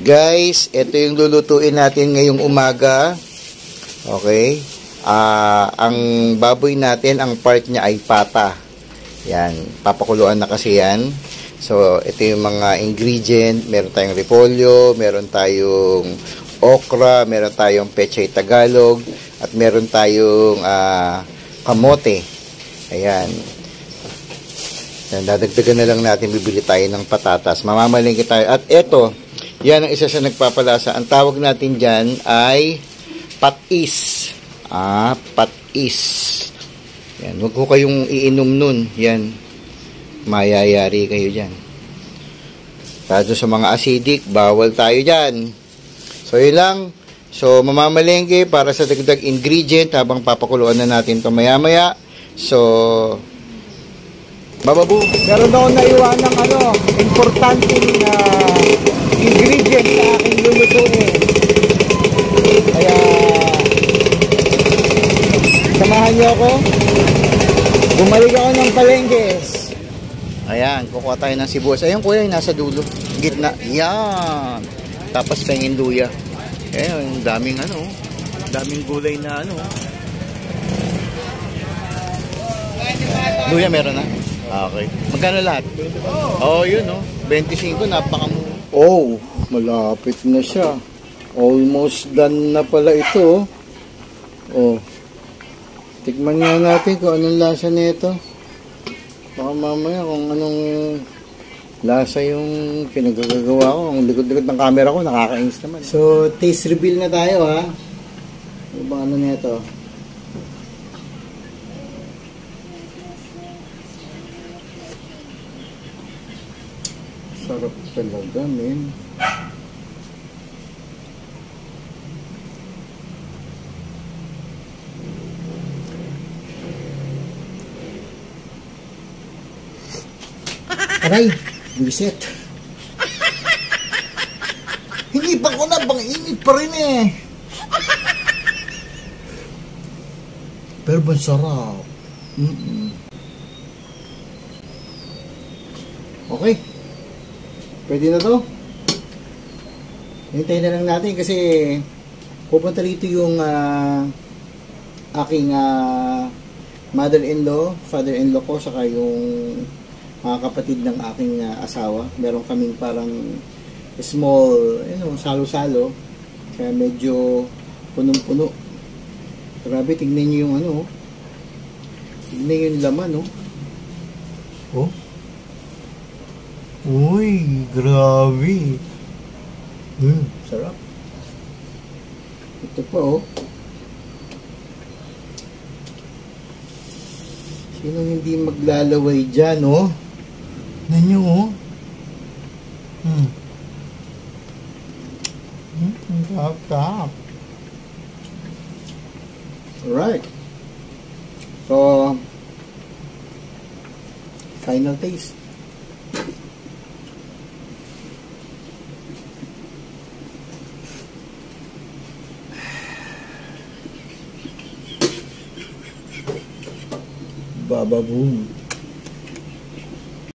Guys, ito yung lulutuin natin ngayong umaga. Okay? Ang baboy natin, ang part niya ay pata. Yan, papakuluan na kasi yan. So, ito yung mga ingredient. Meron tayong repolyo, meron tayong okra, meron tayong pechay Tagalog, at meron tayong kamote. Ayan. Dadagdagan na lang natin, bibili tayo ng patatas. Mamamalingki tayo. At ito, yan ang isa sa nagpapalasa. Ang tawag natin dyan ay patis. Patis. Yan. Huwag ko kayong iinom nun. Yan. Mayayari kayo dyan. Tayo sa mga acidic, bawal tayo dyan. So, yun lang. So, mamamalengke para sa dagdag ingredient habang papakuluan na natin ito maya-maya. So, bababu. Meron daw naiwan ng importanteng ingredient sa aking lulutuin. Kaya, samahan niyo ako. Bumalik ako ng palengkes. Ayan, kukuha tayo ng sibuyas. Ayun kuya, yung nasa dulo. Gitna. Yan. Tapos pengin luya. Ayun, daming daming gulay na Luya meron na? Okay. Magkano lahat? Oh, yun 25, napakamura. Oh, malapit na siya. Almost done na pala ito. Oh. Tikman nga natin kung anong lasa nito. Baka mamaya kung anong lasa yung pinagagagawa ko. Ang likod-likod ng camera ko, nakakainis naman. So, taste reveal na tayo ha. Ano ba nito? Sarap talaga, men. Aray, bisit. Hindi pa ko na, bang init pa rin eh. Pero bang sarap. Okay. Pwede na to. Hintayin na lang natin kasi pupunta rito yung aking mother-in-law, father-in-law ko, saka yung mga kapatid ng aking asawa. Meron kaming parang small, salo-salo. Kaya medyo punong-puno. Grabe, tignan nyo yung tignan nyo yung laman, Oh. Uy, grabe. Sarap. Ito pa, Sino hindi maglalaway dyan, Nanyo, Tap. Alright. So, final taste. Bababoom.